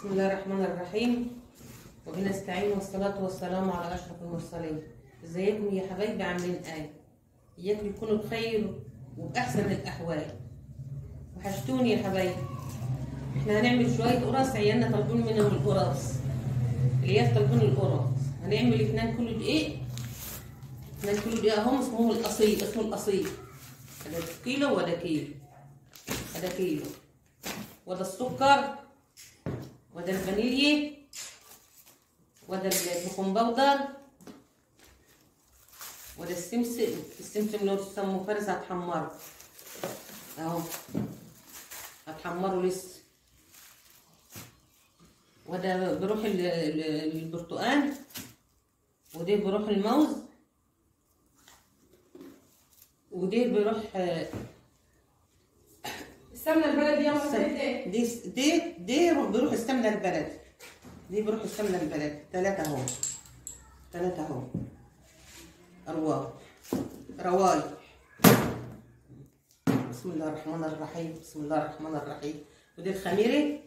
بسم الله الرحمن الرحيم وبنستعين والصلاة والسلام على أشرف المرسلين. ازيكم يا حبايبي عاملين ايه؟ اياكم تكونوا بخير وبأحسن الأحوال. وحشتوني يا حبايبي. احنا هنعمل شوية قرص، عيالنا طالبين منهم القرص. العيال طالبين القرص. هنعمل 2 كيلو دقيق. 2 كيلو دقيق اهم، اسمه الأصيل، اسمه الأصيل. هذا كيلو وده كيلو. هذا كيلو. وده السكر وده الفانيليا وده البيكنج باودر وده السمسم اللي هو بيسموه فرز. هتحمره اهو، هتحمره لسه. وده بروح البرتقال وده بروح الموز وده بروح السمنه البلدي يا دي بروح السمنه البلدي. دي بروح السمنه البلدي. 3 اهو، 3 اهو رواي. بسم الله الرحمن الرحيم. بسم الله الرحمن الرحيم. وده الخميره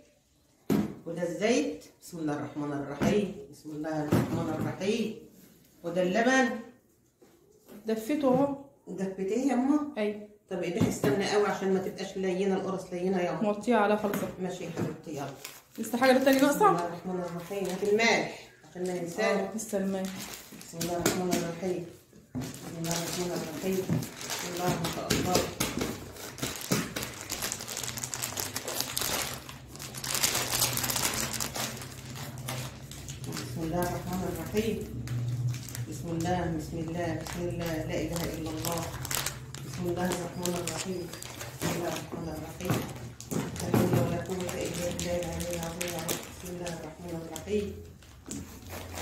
وده الزيت. بسم الله الرحمن الرحيم. بسم الله الرحمن الرحيم. وده اللبن. دفيته اهو. دفيتيه يا اما؟ ايوه. طب ايديك استنى قوي عشان ما تبقاش لينه، القرص لينه يا اما. موطيه على خلصه. ماشي يا حبيبتي يلا. لسه حاجه تانية ناقصه؟ بسم الله الرحمن الرحيم. هات الملح عشان ما ننساش. لسه الملح. بسم الله الرحمن الرحيم. بسم الله الرحمن الرحيم. بسم الله ما شاء الله. بسم الله الرحمن الرحيم. بسم الله بسم الله بسم الله لا اله الا الله. بسم الله الرحمن الرحيم. بسم الله الرحمن الرحيم. لا حول ولا قوة الا بالله العلي العظيم. بسم الله الرحمن الرحيم.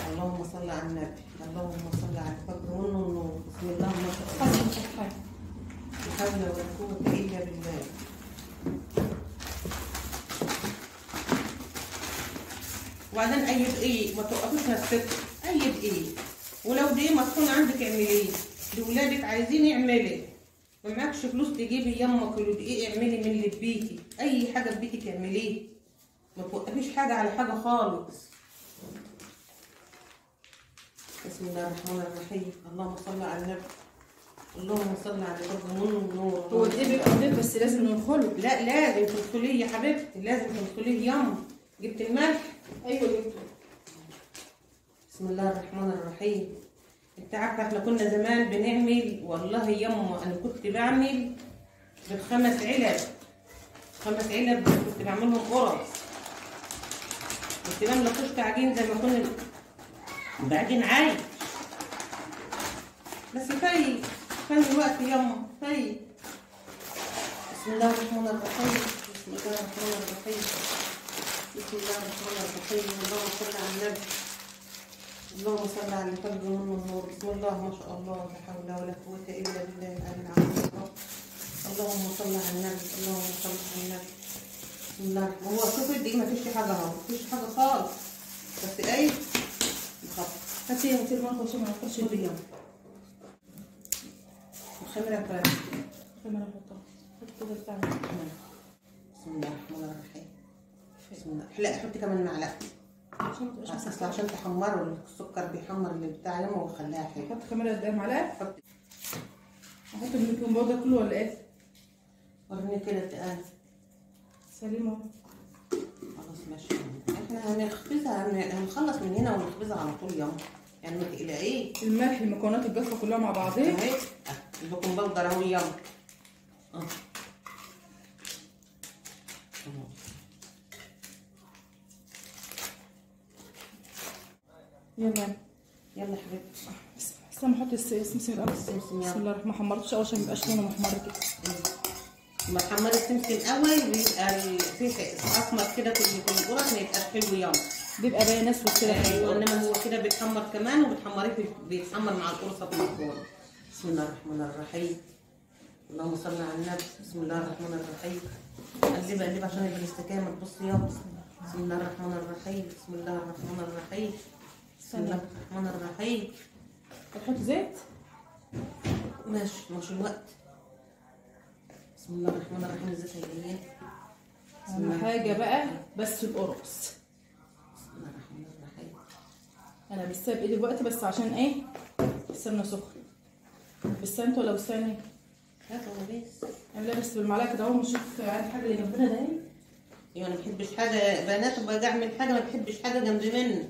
اللهم صل على النبي. اللهم صل على الفجر والنور. بسم الله ما شاء الله. لا حول ولا قوة الا بالله. وبعدين اي دقيق ما توقفوش نفسكم، اي دقيق. ولو دقيق مطحون عندك اعمليه، لولادك عايزين اعملي. ما معكش فلوس تجيبي يما كيلو دقيق، اعملي من اللي في بيتك، اي حاجه في بيتك اعمليه. ما توقفيش حاجه على حاجه خالص. بسم الله الرحمن الرحيم. اللهم صل على النبي. اللهم صل على النبي. والنور. هو الدقيق بيبقى نضيف بس لازم ندخله. لا لازم تدخليه يا حبيبتي، لازم تدخليه يما. جبت الملح؟ ايوه جبته. بسم الله الرحمن الرحيم. انت عارفه احنا كنا زمان بنعمل، والله يما انا كنت بعمل ب5 علب. 5 علب كنت بعملهم قرص. كنت بعمل كشك عجين زي ما كنا بعجين عايش. بس كان الوقت يما في. بسم الله الرحمن الرحيم. بسم الله الرحمن الرحيم. بسم الله الرحمن الرحيم. اللهم صل على النبي. اللهم صل على الفجر والنور. بسم الله ما شاء الله. لا حول ولا قوة إلا بالله العلي العظيم. اللهم صل على النبي. اللهم صل على النبي. بسم الله. هو شوف الدقيق ما فيش حاجة اهو، ما فيش حاجة خالص. بس ايه؟ نخفف. هاتي الملح عشان ما ناخدش الدقيق. الخمرة فين؟ الخمرة نحطها. حط كده بتاعنا. بسم الله الرحمن الرحيم. بسم الله. لا حطي كمان معلقة. عشان تحمروا السكر، بيحمر اللي بتاع يما ويخليها حلوه. حط كمان قد ايه معلقه؟ حطي. احط البيكنج باودر كله ولا ايه؟ وريني كده تقال. سليمه اهو. خلاص ماشي. احنا هنخبزها، هنخلص من هنا ونخبزها على طول يما، يعني ما تقلقيش. الملح، المكونات الجافه كلها مع بعضها اهي. البيكنج باودر اهو يما. يلا يلا حبيبتي. استنى احط السمسم الاول. السمسم بسم الله الرحمن. ما حمرتش اول عشان ما يبقاش لونه محمر كده. لما تحمري السمسم الاول بيبقى فيه اسمر كده في القرص، ما يبقاش حلو يما. بيبقى باين اسود كده. ايوه، انما هو كده بيتحمر كمان، وبتحمريه بيتحمر مع القرصه في الفرن. بسم الله الرحمن الرحيم. اللهم صل على النبي. بسم الله الرحمن الرحيم. قلبي عشان يبقى الاستكامه. بصي يلا. بسم الله الرحمن الرحيم. بسم الله الرحمن الرحيم. بسم الله الرحمن الرحيم. هتحط زيت؟ ماشي مش الوقت. بسم الله الرحمن الرحيم. الزيت هيلين. اهم حاجه بقى بس القرص. انا بسها بايدي دلوقتي بس عشان ايه؟ السمنه سخنه. بسها انت ولا بساني؟ هات انا بس. اعملها بس بالمعلقه كده اهو ونشوف عندي حاجه اللي جنبنا ده ايه. ايوه انا ما بحبش حاجه بنات وباجي اعمل حاجه ما بحبش حاجه جنب مني.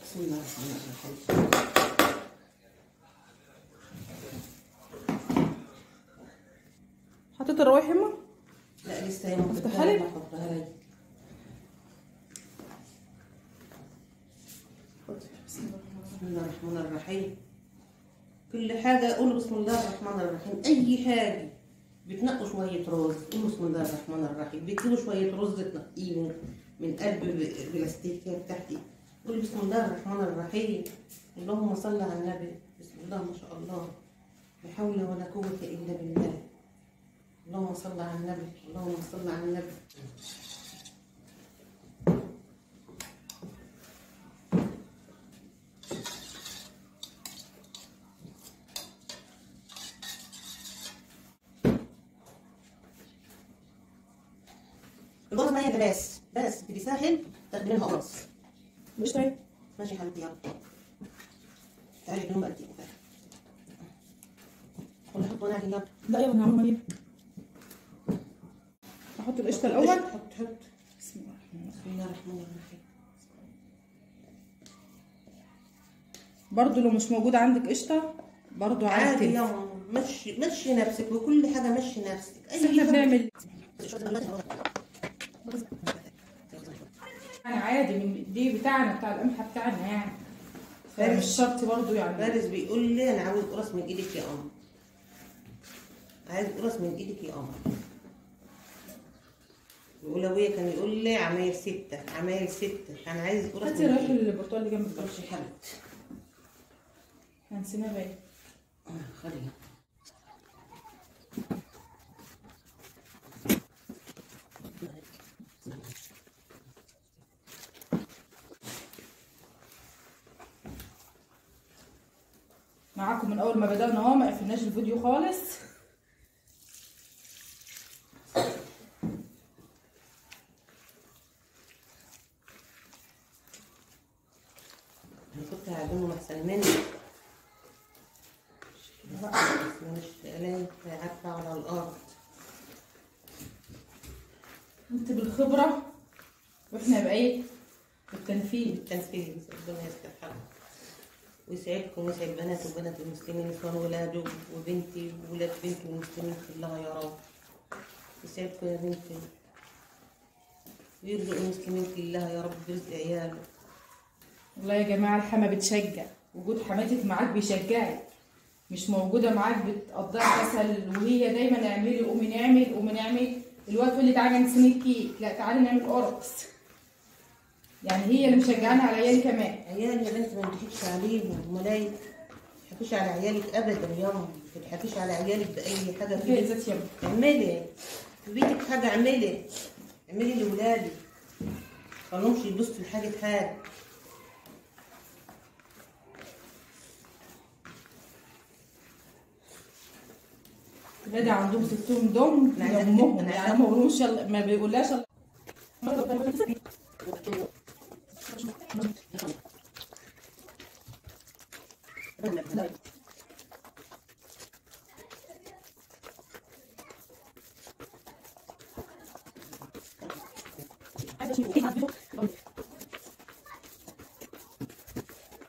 بسم الله الرحمن الرحيم. حطيت الروايح يما؟ لا لسه يا افتحها لك؟ حطها لي. بسم الله الرحمن الرحيم. كل حاجة قولوا بسم الله الرحمن الرحيم. أي حاجة بتنقوا شوية رز قولوا بسم الله الرحمن الرحيم. بتجيبوا شوية رز تنقيه من قلب بلاستيكية تحتي قولوا بسم الله الرحمن الرحيم. اللهم صل على النبي. بسم الله ما شاء الله. لا حول ولا قوة إلا بالله. اللهم صل على النبي. اللهم صل على النبي. القرص ما هي بس تبي ساحل تاخدي منها قرص. مش طيب؟ ماشي يا حبيبتي يلا. تعالي بنوم بقى ولا حط ونعجن يلا. لا يلا نعمل ميه. احط القشطه الاول. حط. بسم الله بسم الله الرحمن الرحيم. برضو لو مش موجود عندك قشطه برضو عادي عادي. يلا مشي نفسك وكل حاجه مشي نفسك. بس احنا بنعمل يعني عادي من دي بتاعنا بتاع القمح بتاعنا يعني. فمش شرط برضو يعني. فارس بيقول لي انا عاوز قرص من ايدك يا قمر. عايز قرص من ايدك يا قمر. الأولوية كان يقول لي عمايل 6 انا عايز قرص. هاتي ريح البرتقال اللي جنبك. ماشي يا حبيبتي. هنسيبها باين. خليها. معاكم من اول ما بدأنا اهو، ما قفلناش الفيديو خالص. انا كنت هعلمه احسن مني. مش عارفه على الارض. انت بالخبره واحنا بايه؟ بالتنفيذ. التنفيذ. ربنا يستر حالك ويسعدكم ويسعد بنات وبنات المسلمين سواء ولاده وبنتي وولاد بنتي المسلمين كلها يا رب. يسعدكم يا بنتي ويرزق المسلمين كلها يا رب برزق عياله. والله يا جماعه الحما بتشجع، وجود حماتك معاك بيشجعك. مش موجوده معاك بتقضيها كسل، وهي دايما اعملي قومي نعمل. الوقت تقول لي تعالي نسمي الكيك، لا تعالي نعمل قرص. يعني هي اللي مشجعاني على عيالي كمان. عيالي يا بنت ما تضحكيش عليهم. امال ما تضحكيش على عيالك ابدا ياما. ما تضحكيش على عيالك باي حاجه في فيه. ذات يوم اعملي في بيتك حاجه. اعملي لاولادي. ما لهمش يبصوا لحاجه حاجه. ولادي عندهم ستهم دم لامهم، يعني ما بيقولوش ما بيقولهاش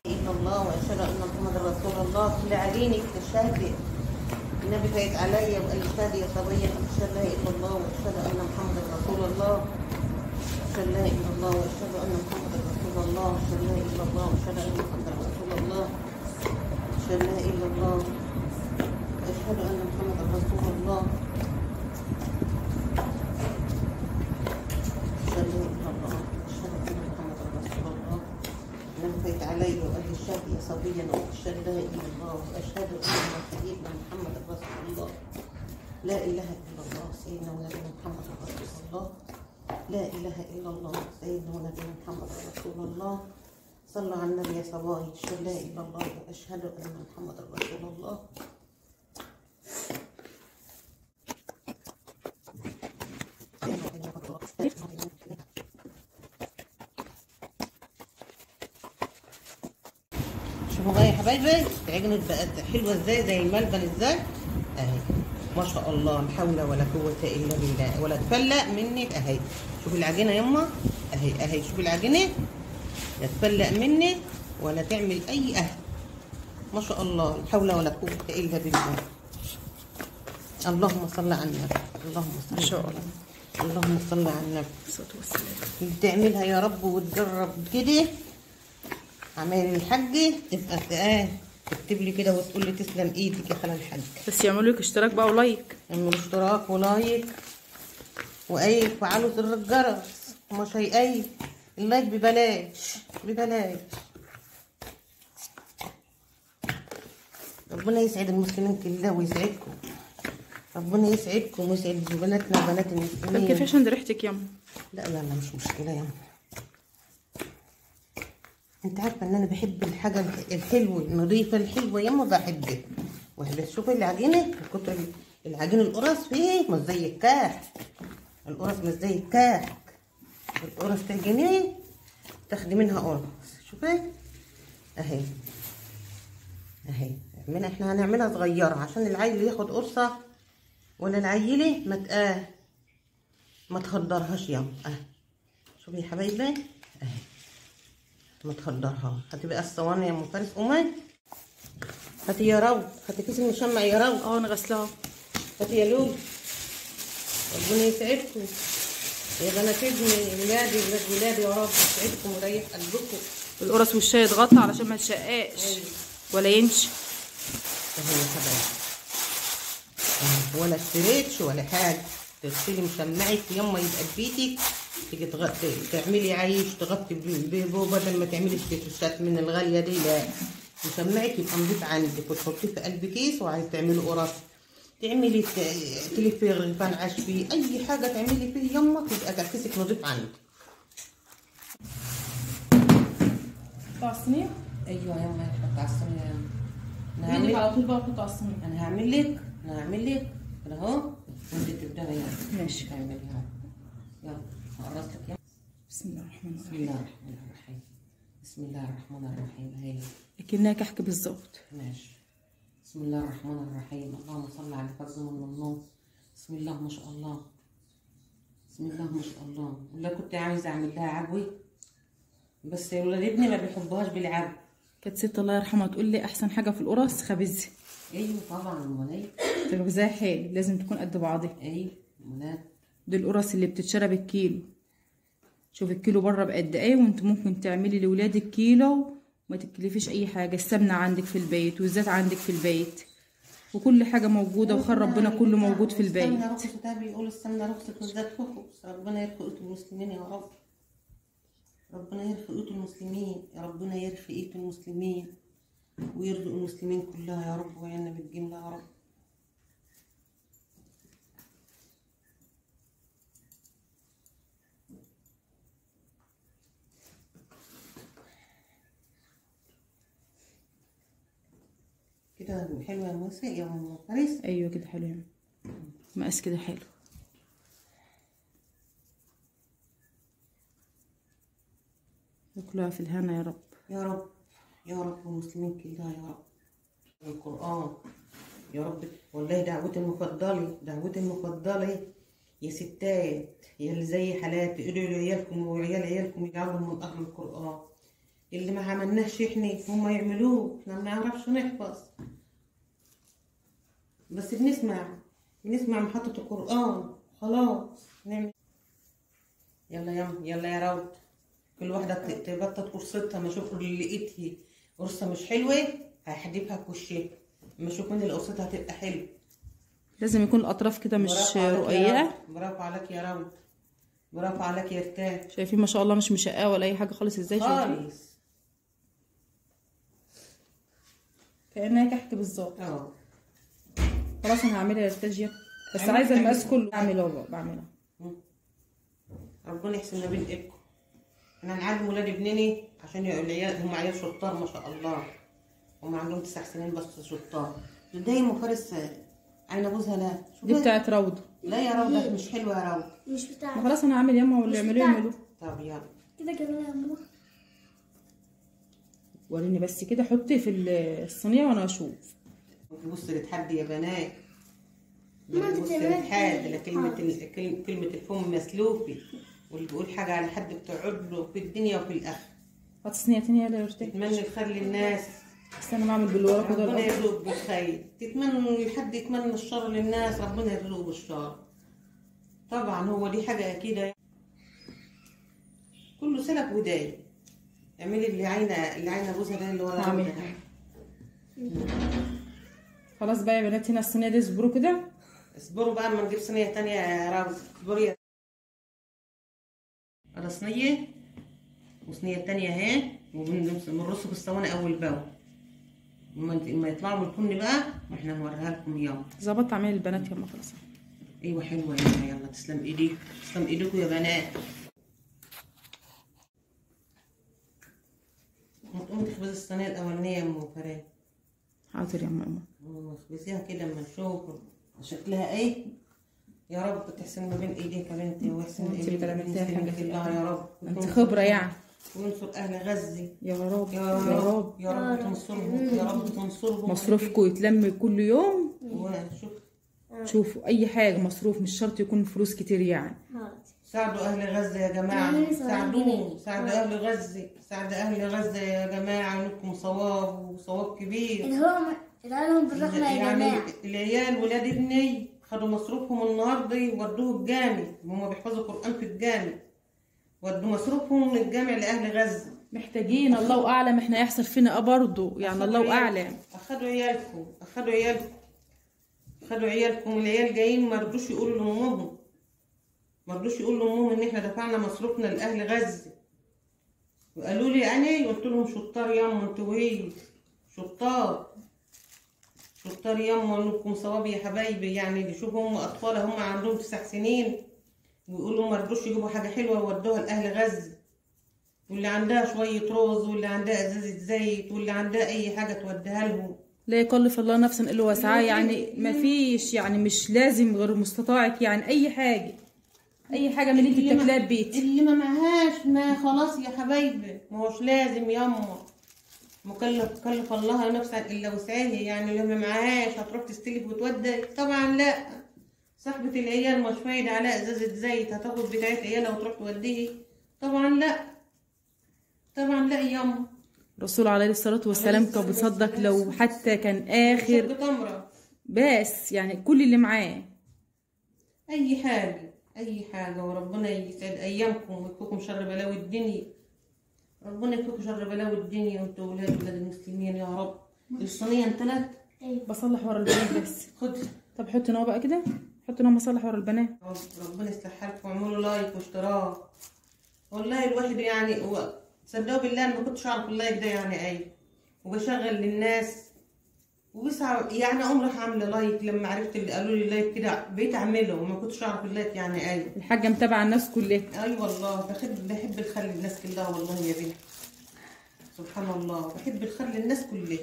إلا الله وأشهد أن محمدا رسول الله. كل عجينك تشهدي. النبي فايت عليا وقال لي اشهدي يا صبية أشهد لا إله إلا الله وأشهد أن محمدا رسول الله. أشهد لا إله إلا الله وأشهد أن محمدا رسول الله. أشهد لا إله إلا الله وأشهد أن محمدا رسول الله. أشهد لا إله إلا الله وأشهد أن محمدا رسول الله. أشهد لا إله إلا الله وأشهد أن محمدا رسول الله. النبي فايت عليا وقال لي اشهدي يا صبية وأشهد لا إله إلا الله وأشهد أن سيدنا محمدا رسول الله. لا إله إلا الله سيدنا ونبينا محمد رسول الله. لا إله إلا الله سيدنا ونبينا محمد رسول الله. صلوا على النبي يا صبايا. أشهد لا إله إلا الله وأشهد أن محمدا رسول الله. حبايبي اتعجنت بقت حلوه ازاي، زي الملبن ازاي اهي. ما شاء الله، لا حول ولا قوه الا بالله، ولا تفلق منك اهي. شوفي العجينه يما اهي شوفي العجينه، لا تفلق منك ولا تعمل اي اهل. ما شاء الله، لا حول ولا قوه الا بالله. اللهم صل على النبي، اللهم صل ما شاء الله. اللهم صل على النبي. الصلاة والسلام. اللي تعملها يا رب وتجرب كده عمايل الحاجة تبقى تكتب لي كده وتقول لي تسلم ايدك يا خالة الحاج. بس يعملوا لك اشتراك بقى ولايك. اعملوا اشتراك ولايك وفعلوا زر الجرس ومش هيقيل. اللايك ببلاش ببلاش. ربنا يسعد المسلمين كلها ويسعدكم. ربنا يسعدكم ويسعد بناتنا وبنات المسلمين. طب كيفاش عند ريحتك يما؟ لا مش مشكلة يا انت عارفه ان انا بحب الحاجه الحلوه النظيفه الحلوه ياما بحبها. واحده شوفي العجينه كتر العجين القرص فيه مش زي الكاك. القرص مش زي الكاك. القرص تعجنيه تاخدي منها قرص. شوفي اهي احنا هنعملها صغيره عشان العيل ياخد قرصه ولا العيله ما تخدرهاش ياما. شوفي يا حبايبي اهي ما تخدرها. هتبقى الصواني يا ام فارس قومي. هاتي يا رو، هاتي كيس المشمع يا رو. انا غسلاها. هاتي يا لولو. ربنا يسعدكم يا بنات ابني ولادي يا رب يسعدكم ويريح قلبكم. القرص والشاي يتغطى علشان ما يتشقاش ولا ينشف. اهي يا حبايبي ولا اشتريتش ولا حاجه. تغسلي مشمعك يما يبقى ببيتك. تيجي تعملي عيش تغطي بيبو بدل ما تعملي الشات من الغاليه دي. لا مشمعك يبقى نضيف عندك وتحطيه في قلب كيس. وعايز تعملي قرص تعملي تلفي رغيفان عاش فيه اي حاجه تعملي فيه يما تبقى كيسك نضيف عندك. حطها على الصينيه. ايوه يما هحط على الصينيه. انا على طول بقى احطها على الصينيه. انا هعمل لك كده اهو وانت تبداي يعني. ماشي تعمليها. يلا هقرص لك يلا. بسم الله الرحمن بسم الرحيم. الله الرحمن الرحيم. بسم الله الرحمن الرحيم. هي اكنها كحك بالظبط. ماشي. بسم الله الرحمن الرحيم. اللهم صل على فرز من النور. بسم الله ما شاء الله. بسم الله ما شاء الله. ولا كنت عايزه اعمل لها عجوه بس ولاد ابني ما بيحبوهاش بالعجو. كانت ست الله يرحمها تقول لي احسن حاجه في القرص خبزها. ايوه طبعا امال ايه. تخبزها حلو لازم تكون قد بعضها. ايوه امال. دي القرص اللي بتتشرى بالكيلو. شوف الكيلو بره بقد ايه وانت ممكن تعملي لاولادك كيلو وما تكلفيش اي حاجه. السمنه عندك في البيت والزيت عندك في البيت وكل حاجه موجوده وخير ربنا كله موجود في البيت. السمنه رخصت. ده بيقول السمنه رخصت والزيت رخص. ربنا يرفع ايد المسلمين يا رب. ربنا يرفع ايد المسلمين يا ربنا يرفع ايد المسلمين ويرزق المسلمين كلها يا رب ويعنا بالجمله يا رب. كده حلوه يا موسى يا ام فارس. ايوه كده حلو يعني. مقاس كده حلو. ياكلوها في الهنا يا رب. يا رب يا رب والمسلمين كلها يا رب. القرآن يا رب. والله دعوتي المفضلة يا ستات يا اللي زي حالاتي ادعوا لعيالكم وعيال عيالكم يجعلهم من أهل القرآن. اللي ما عملناش احنا هم يعملوه. احنا ما نعرفش نحفظ بس بنسمع محطة القرآن خلاص نعمل. يلا يا راوت. كل واحدة تبطل قرصتها. ما اشوف اللي لقيتي قرصة مش حلوة هحدفها في وشها. اما اشوف مين اللي قرصتها هتبقى حلوة. لازم يكون الاطراف كده مش رقيقه. برافو عليك يا راوت. برافو عليك يا رتاح. شايفين ما شاء الله مش مشقاه ولا اي حاجه خالص. ازاي شايفين خالص كانها كحك بالظبط. خلاص انا هعملها يا استاذ بس عايزه المقاس كله. بعملها. ربنا يحسن ما بين ايدكم. انا هنعلم ولاد ابنني عشان العيال هم عيال شطار ما شاء الله. هم عندهم 9 سنين بس شطار. دايما فارس عين جوزها. لا دي بتاعت روضه. لا يا روضه مش حلوه يا روضه. مش بتاعتي. خلاص انا هعمل ياما واللي يعملوه يعملوه. طب يلا كده جميلة يا ماما. وريني بس كده، حطي في الصينيه وانا اشوف. بص للحد يا بنات، بص للحد كلمة الفم مسلوفي، واللي بيقول حاجة على حد بتقعد له في الدنيا وفي الآخرة. هات صينيه تانية يلا يا ورده. تتمنى الخير للناس، استنى ما اعمل بالورق كده. ربنا يرزقك بالخير. تتمنى الحد يتمنى الشر للناس، ربنا يرزقه بالشر. طبعا هو دي حاجة أكيدة، كله سلف وداي. اعملي اللي عاينة جوزها ده اللي ورا. هعملها. خلاص بقى يا بنات، هنا الصينيه دي اصبروا كده. اصبروا بقى اما نجيب صينية تانية يا راوي. اصبري. على صينية وصينية تانية اهي، وبنرص في الصواني أول باول. اما يطلعوا من الفرن بقى احنا نوريها لكم. يلا ظبطت اعمل البنات يلا خلاص. ايوه حلوة يلا يلا. تسلم ايديك، تسلم ايديكم يا بنات. تقومي تخبزي الصينية الأولانية يا أم فريد. حاضر يا ماما. اخبزيها كده اما نشوف شكلها ايه. يا رب تحسن ما بين ايديك يا بنتي، واحسن انت اللي تعملتيها حاجة في الله يا رب. انت خبره يعني. وينصر اهل غزة يا رب يا يا رب رب يا رب تنصرهم، يا رب تنصرهم. مصروفكم يتلم كل يوم. وشوف شوفوا اي حاجه مصروف، مش شرط يكون فلوس كتير يعني. ساعدوا اهل غزة يا جماعة، ساعدوهم، ساعدوا اهل غزة، ساعدوا اهل غزة يا جماعة. انكم صواب وصواب كبير. ادعوا بالرحمة يا يعني جماعة. العيال ولاد ابني خدوا مصروفهم النهارده ودوه الجامع، هما بيحفظوا قرآن في الجامع، ودوا مصروفهم من الجامع لأهل غزة. محتاجين، الله اعلم احنا يحصل فينا ايه برضه يعني، الله اعلم. اخدوا عيالكم، اخدوا عيالكم. العيال جايين ما رضوش يقولوا لامهم، ان احنا دفعنا مصروفنا لاهل غزه. وقالوا لي انا، قلت لهم شطار ياما انتوا وهي، شطار ياما، انكم صواب يا حبايبي. يعني شوفوا هم اطفال هم عندهم 9 سنين ويقولوا ما رضوش يجيبوا حاجه حلوه وودوها لاهل غزه. واللي عندها شويه رز، واللي عندها ازازه زيت، واللي عندها اي حاجه توديها لهم. لا يكلف الله نفسا الا وسعها يعني، ما فيش يعني، مش لازم غير مستطاعك يعني. اي حاجه من اللي انت بتاكلها ببيتك. اللي ما معهاش ما خلاص يا حبايبي، ما هوش لازم ياما. كلف الله نفسا الا وسعها. يعني اللي ما معهاش هتروح تستلف وتودي؟ طبعا لا. صاحبة العيال مش فايدة على ازازة زيت هتاخد بتاعت عيالها وتروح توديه؟ طبعا لا ياما. الرسول عليه الصلاة والسلام كان بيصدق لو حتى كان آخر بس يعني كل اللي معاه. أي حاجة. وربنا يسعد أيامكم ويكفيكم شر بلاوي الدنيا. ربنا يكفيكم شر بلاوي الدنيا وانتوا ولاد المسلمين يا رب. الصينية انتلت. بصلح ورا البنات بس. خد. طب حطي نوع بقى كده، حطي نوع بصلح ورا البنات. ربنا يصلح حالكم واعملوا لايك واشتراك. والله الواحد يعني تصدقوا بالله انا ما كنتش اعرف اللايك ده يعني ايه، وبشغل للناس وبسعى يعني عمري عامله لايك. لما عرفت اللي قالوا لي لايك كده بقيت اعمله، وما كنتش اعرف اللايك يعني ايه. الحاجه متابعه الناس كلها. اي والله بحب الخير للناس كلها والله يا بنتي. سبحان الله بحب الخير للناس كلها،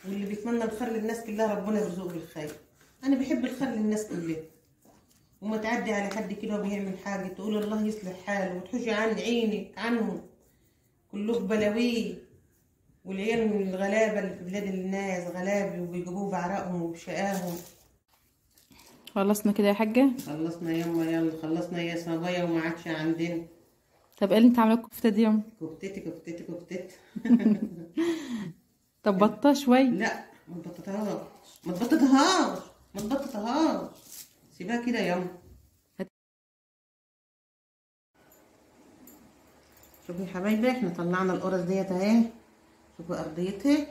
واللي بيتمنى الخير للناس كلها ربنا يرزقه بالخير. انا بحب الخير للناس كلها، وما تعدي على حد كده وبيعمل حاجه تقول الله يصلح حاله وتحوشي عن عينك عنهم. كلهم بلاويه، والعيال من الغلابه اللي في بلاد الناس غلابه وبيجيبوه بعرقهم وبشقاهم. خلصنا كده يا حاجه؟ خلصنا يما، يلا خلصنا يا صبايا وما عادش عندنا. طب ايه اللي انت عامله الكفته دي يوم؟ كفتتي طب بطه شوي. لا ما تبططهاش سيبها كده يما. شوفوا يا حبايبي احنا طلعنا القرص ديت اهي. شوفوا ارضيتها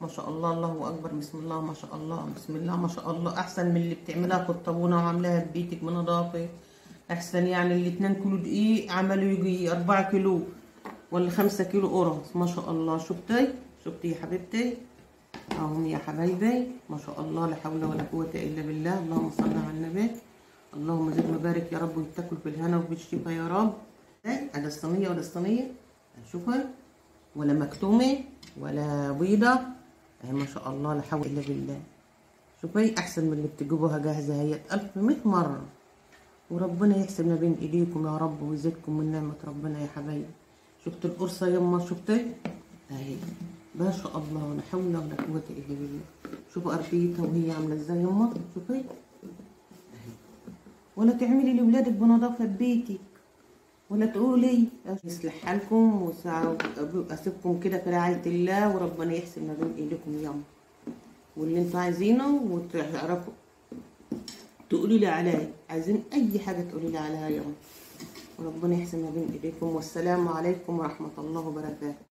ما شاء الله، الله اكبر، بسم الله ما شاء الله، بسم الله ما شاء الله. احسن من اللي بتعملها في الطابونه وعاملاها ببيتك بنظافه. احسن يعني اللي 2 كيلو دقيق عملوا يجي 4 كيلو ولا 5 كيلو قرص ما شاء الله. شفتي يا حبيبتي اهم يا حبايبي ما شاء الله. لا حول ولا قوه الا بالله. اللهم صل على النبي. اللهم زد وبارك يا رب، ويتاكل بالهنا وبالشفا يا رب. ادي الصينيه شوفها، ولا مكتومه ولا بيضه اهي ما شاء الله. لا حول الا بالله. شوفي احسن من اللي بتجيبوها جاهزه هي 1100 مره. وربنا يحسن ما بين ايديكم يا رب ويزيدكم من نعمه ربنا يا حبايبي. شفت القرصه يما؟ اهي ما شاء الله ولا حول ولا قوة الا بالله. شوفوا اربيتها وهي عاملة ازاي يما، شوفي اهي. ولا تعملي لولادك بنظافة بيتك ولا تقولي يصلح حالكم واسيبكم كده في رعاية الله وربنا يحسن ما بين ايديكم يما، واللي انتوا عايزينه وتعرفوا تقولوا لي عليا، عايزين اي حاجة تقولوا لي عليها يما، وربنا يحسن ما بين ايديكم. والسلام عليكم ورحمة الله وبركاته.